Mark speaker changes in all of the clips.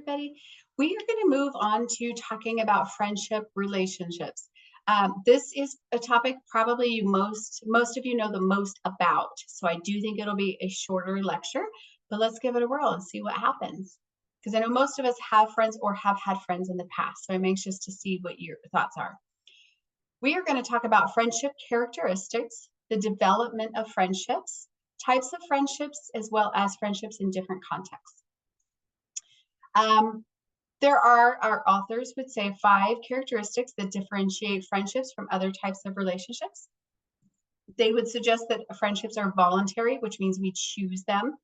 Speaker 1: everybody. We are going to move on to talking about friendship relationships. This is a topic probably most of you know the most about. So I do think it'll be a shorter lecture, but let's give it a whirl and see what happens. Because I know most of us have friends or have had friends in the past. So I'm anxious to see what your thoughts are. We are going to talk about friendship characteristics, the development of friendships, types of friendships, as well as friendships in different contexts. Our authors would say 5 characteristics that differentiate friendships from other types of relationships. They would suggest that friendships are voluntary, which means we choose them,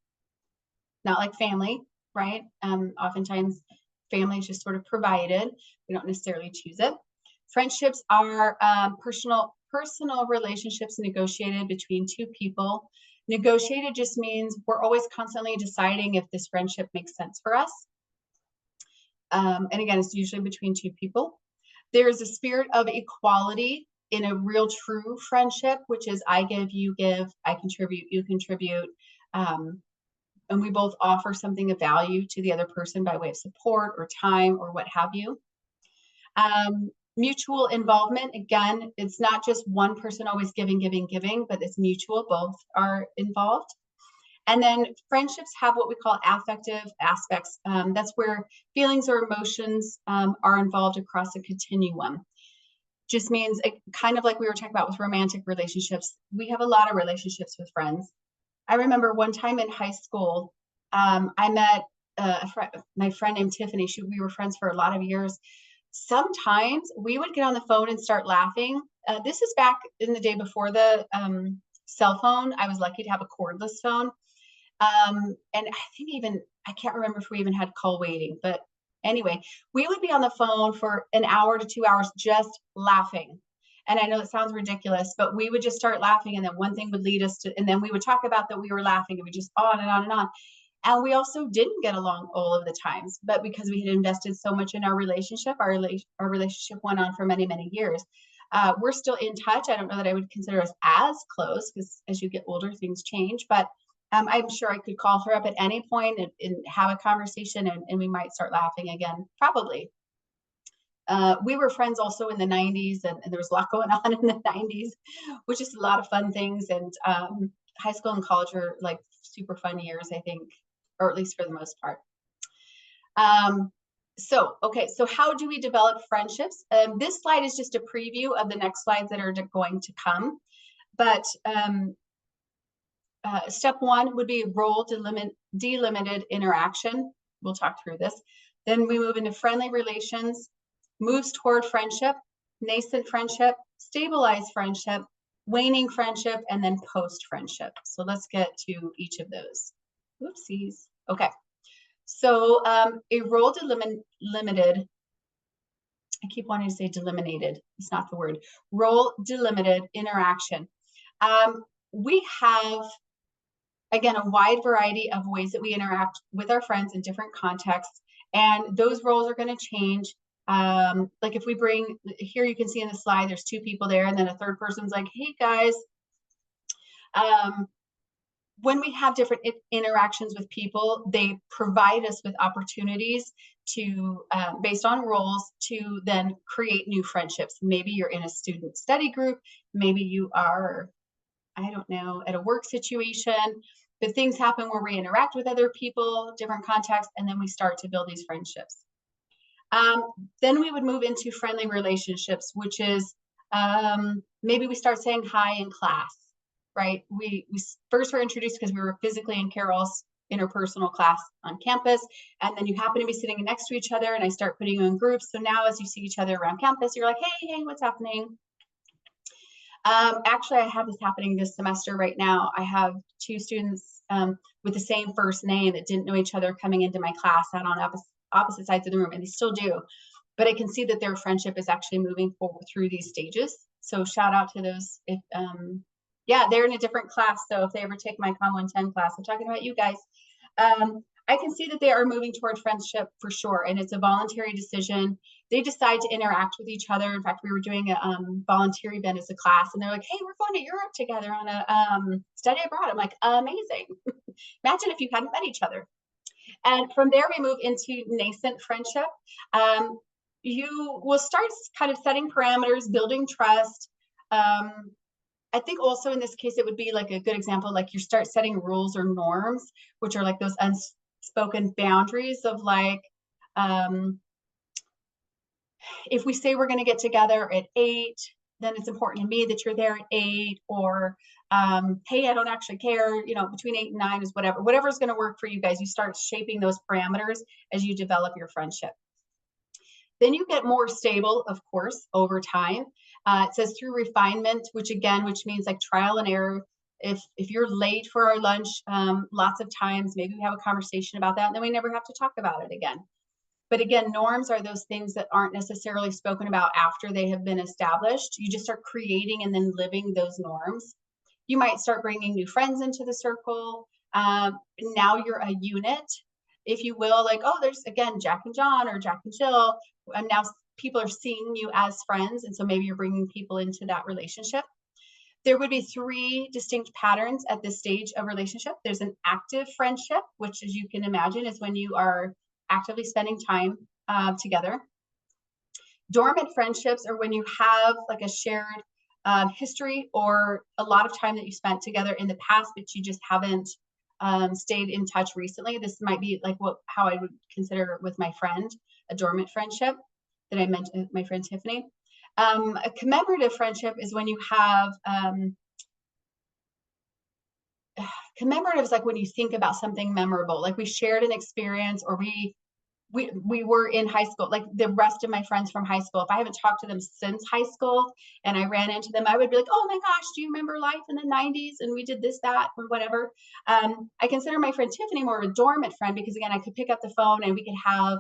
Speaker 1: not like family, right? Oftentimes family is just sort of provided. We don't necessarily choose it. Friendships are personal relationships negotiated between 2 people. Negotiated just means we're always constantly deciding if this friendship makes sense for us. And again, it's usually between 2 people. There's a spirit of equality in a real true friendship, which is I give, you give, I contribute, you contribute. And we both offer something of value to the other person by way of support or time or what have you. Mutual involvement, again, it's not just one person always giving, but it's mutual, both are involved. And then friendships have what we call affective aspects. That's where feelings or emotions are involved across a continuum. Just means kind of like we were talking about with romantic relationships. We have a lot of relationships with friends. I remember one time in high school, I met my friend named Tiffany. We were friends for a lot of years. Sometimes we would get on the phone and start laughing. This is back in the day before the cell phone. I was lucky to have a cordless phone. And I think I can't remember if we even had call waiting, but anyway, we would be on the phone for an hour to 2 hours just laughing. And I know it sounds ridiculous, but we would just start laughing, and then one thing would lead us to, and then we would talk about that we were laughing, and we just on and on and on. And we also didn't get along all of the times, but because we had invested so much in our relationship, our relationship went on for many, many years. We're still in touch. I don't know that I would consider us as close because as you get older, things change, but I'm sure I could call her up at any point and have a conversation, and we might start laughing again, probably. We were friends also in the 90s, and there was a lot going on in the 90s, which is a lot of fun things. And high school and college were like super fun years, I think, or at least for the most part. So how do we develop friendships? This slide is just a preview of the next slides that are going to come. But step 1 would be role delimited interaction. We'll talk through this. Then we move into friendly relations, moves toward friendship, nascent friendship, stabilized friendship, waning friendship, and then post-friendship. So let's get to each of those. Whoopsies. Okay. So a role delimited, I keep wanting to say delimited. It's not the word. Role delimited interaction. We have, again, a wide variety of ways that we interact with our friends in different contexts, and those roles are going to change. Like if we bring, here you can see in the slide, there's 2 people there, and then a third person's like, hey guys. When we have different interactions with people, they provide us with opportunities to, based on roles, to then create new friendships. Maybe you're in a student study group, maybe you are, I don't know, at a work situation, but things happen where we interact with other people, different contexts, and then we start to build these friendships. Then we would move into friendly relationships, which is maybe we start saying hi in class, right? We first were introduced because we were physically in Carol's interpersonal class on campus, and then you happen to be sitting next to each other, and I start putting you in groups. So now as you see each other around campus, you're like, hey, what's happening? Actually, I have this happening this semester right now. I have 2 students with the same first name that didn't know each other coming into my class out on opposite sides of the room, and they still do. But I can see that their friendship is actually moving forward through these stages. So shout out to those. If yeah, they're in a different class. So if they ever take my Com 110 class, I'm talking about you guys. I can see that they are moving toward friendship for sure, and it's a voluntary decision. They decide to interact with each other. In fact, we were doing a volunteer event as a class, and they're like, hey, we're going to Europe together on a study abroad. I'm like, amazing. Imagine if you hadn't met each other. And from there, we move into nascent friendship. You will start kind of setting parameters, building trust. I think also in this case, it would be like a good example, like you start setting rules or norms, which are like those unspoken boundaries of like, if we say we're going to get together at 8, then it's important to me that you're there at 8, or hey, I don't actually care, you know, between 8 and 9 is whatever's going to work for you guys. You start shaping those parameters as you develop your friendship. Then you get more stable, of course, over time. It says through refinement, which means like trial and error. If you're late for our lunch, lots of times, maybe we have a conversation about that, and then we never have to talk about it again. But again, norms are those things that aren't necessarily spoken about after they have been established. You just start creating and then living those norms. You might start bringing new friends into the circle. Now you're a unit, if you will, like, oh, there's, again, Jack and John or Jack and Jill. And now people are seeing you as friends. And so maybe you're bringing people into that relationship. There would be 3 distinct patterns at this stage of relationship. There's an active friendship, which, as you can imagine, is when you are actively spending time together. Dormant friendships are when you have like a shared history or a lot of time that you spent together in the past, but you just haven't stayed in touch recently. This might be like how I would consider with my friend, a dormant friendship that I mentioned, my friend Tiffany. A commemorative friendship is when you have commemorative is like when you think about something memorable, like we shared an experience, or we were in high school, like the rest of my friends from high school. If I haven't talked to them since high school and I ran into them, I would be like, oh my gosh, do you remember life in the 90s? And we did this, that, or whatever. I consider my friend Tiffany more of a dormant friend because, again, I could pick up the phone and we could have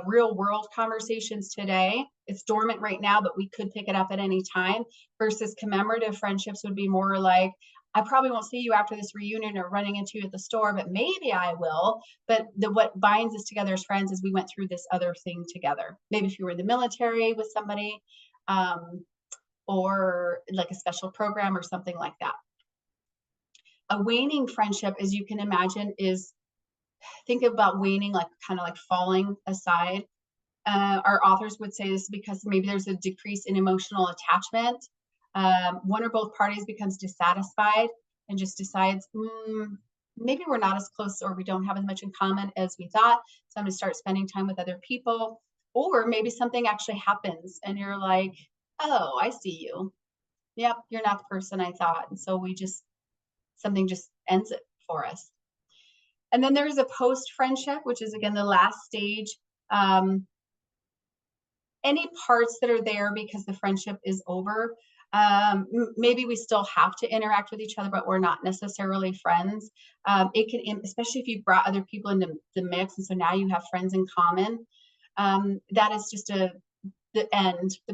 Speaker 1: real world conversations today. It's dormant right now, but we could pick it up at any time, versus commemorative friendships would be more like, I probably won't see you after this reunion or running into you at the store, but maybe I will. But what binds us together as friends is we went through this other thing together. Maybe if you were in the military with somebody, or like a special program or something like that. A waning friendship, as you can imagine, is, think about waning like kind of like falling aside. Our authors would say this because maybe there's a decrease in emotional attachment. One or both parties becomes dissatisfied and just decides, maybe we're not as close, or we don't have as much in common as we thought. So I'm going to start spending time with other people. Or maybe something actually happens and you're like, oh, I see you. Yep, you're not the person I thought. And so something just ends it for us. And then there's a post friendship, which is, again, the last stage. Any parts that are there because the friendship is over. Maybe we still have to interact with each other, but we're not necessarily friends. It can, especially if you brought other people into the mix, and so now you have friends in common. That is just the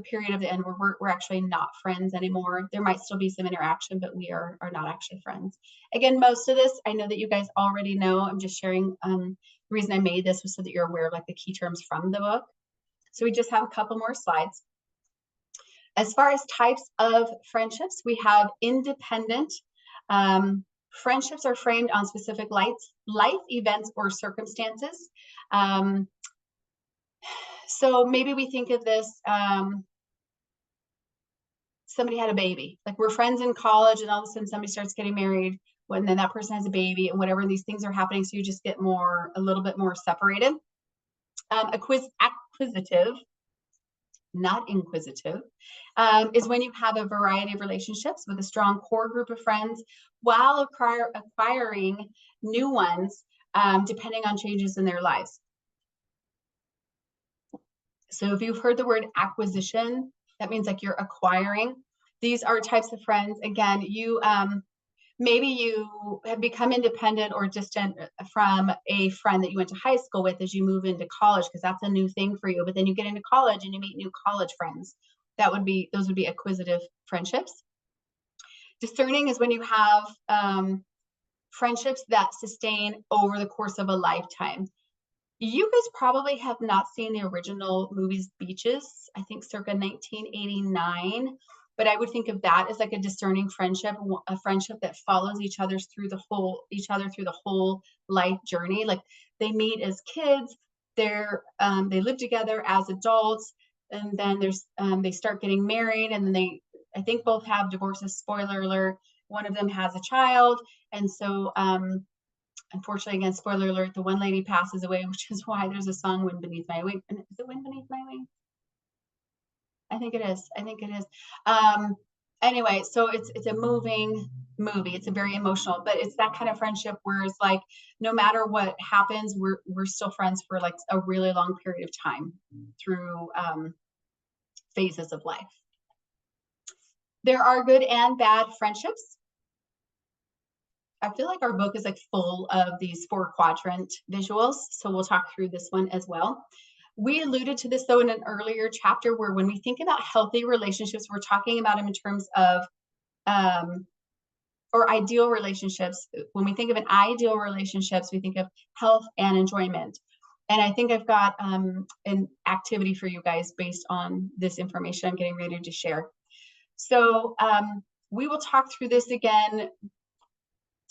Speaker 1: period of the end where we're actually not friends anymore. There might still be some interaction, but we are not actually friends. Again, most of this, I know that you guys already know. I'm just sharing. The reason I made this was so that you're aware of like the key terms from the book. So we just have a couple more slides. As far as types of friendships, we have independent. Friendships are framed on specific life events or circumstances. So maybe we think of this, somebody had a baby, like we're friends in college and all of a sudden somebody starts getting married, when then that person has a baby and whatever, these things are happening. So you just get a little bit more separated. Acquisitive, not inquisitive, is when you have a variety of relationships with a strong core group of friends while acquiring new ones, depending on changes in their lives. So if you've heard the word acquisition, that means like you're acquiring. These are types of friends. Again, maybe you have become independent or distant from a friend that you went to high school with as you move into college, because that's a new thing for you. But then you get into college and you meet new college friends. Those would be acquisitive friendships. Discerning is when you have friendships that sustain over the course of a lifetime. You guys probably have not seen the original movies Beaches, I think circa 1989. but I would think of that as like a discerning friendship, a friendship that follows each other through the whole life journey. Like they meet as kids, they live together as adults, and then they start getting married, and then I think both have divorces. Spoiler alert, one of them has a child, and so unfortunately, again, spoiler alert, the one lady passes away, which is why there's a song, Wind Beneath My Wings. Is it Wind Beneath My Wings? I think it is. Anyway, so it's a moving movie. It's a very emotional, but it's that kind of friendship where it's like no matter what happens, we're still friends for like a really long period of time through phases of life. There are good and bad friendships. I feel like our book is like full of these 4 quadrant visuals, so we'll talk through this one as well. We alluded to this though in an earlier chapter, where when we think about healthy relationships, we're talking about them in terms of or ideal relationships. When we think of an ideal relationships, we think of health and enjoyment. And I think I've got an activity for you guys based on this information I'm getting ready to share. So we will talk through this again,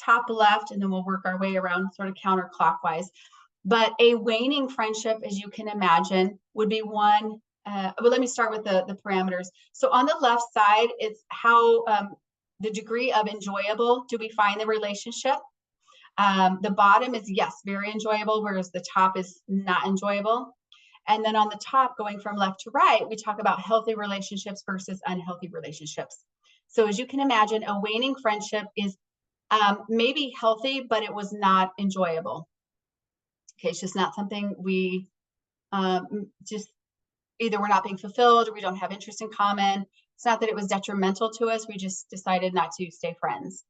Speaker 1: top left, and then we'll work our way around sort of counterclockwise. But a waning friendship, as you can imagine, would be one. Well, let me start with the parameters. So on the left side, it's how the degree of enjoyable do we find the relationship. The bottom is, yes, very enjoyable, whereas the top is not enjoyable. And then on the top, going from left to right, we talk about healthy relationships versus unhealthy relationships. So as you can imagine, a waning friendship is maybe healthy, but it was not enjoyable. Okay, it's just not something we just either we're not being fulfilled or we don't have interest in common. It's not that it was detrimental to us. We just decided not to stay friends.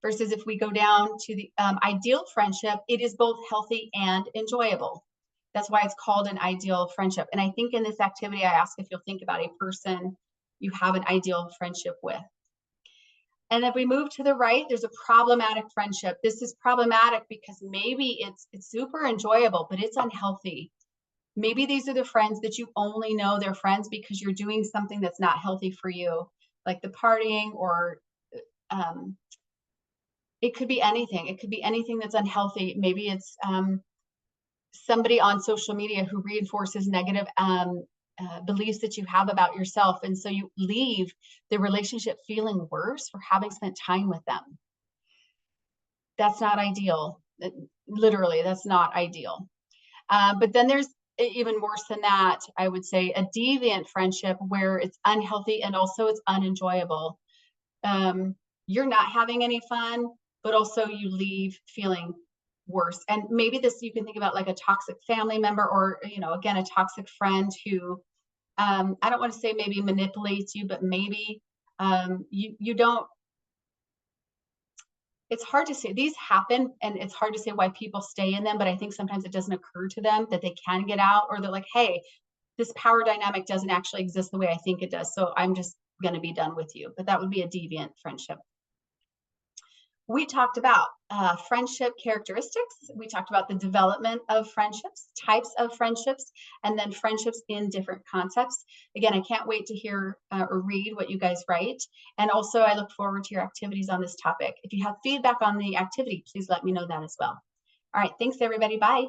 Speaker 1: Versus if we go down to the ideal friendship, it is both healthy and enjoyable. That's why it's called an ideal friendship. And I think in this activity, I ask if you'll think about a person you have an ideal friendship with. And if we move to the right, there's a problematic friendship. This is problematic because maybe it's super enjoyable, but it's unhealthy. Maybe these are the friends that you only know they're friends because you're doing something that's not healthy for you, like the partying, or it could be anything. It could be anything that's unhealthy. Maybe it's somebody on social media who reinforces negative beliefs that you have about yourself. And so you leave the relationship feeling worse for having spent time with them. That's not ideal. Literally, that's not ideal. But then there's even worse than that, I would say, a deviant friendship where it's unhealthy and also it's unenjoyable. You're not having any fun, but also you leave feeling worse. And maybe this, you can think about like a toxic family member, or, you know, again, a toxic friend who, I don't want to say maybe manipulates you, but maybe you don't, it's hard to say. These happen, and it's hard to say why people stay in them, but I think sometimes it doesn't occur to them that they can get out, or they're like, hey, this power dynamic doesn't actually exist the way I think it does, so I'm just going to be done with you. But that would be a deviant friendship. We talked about friendship characteristics. We talked about the development of friendships, types of friendships, and then friendships in different concepts. Again, I can't wait to hear or read what you guys write. And also, I look forward to your activities on this topic. If you have feedback on the activity, please let me know that as well. All right, thanks everybody. Bye.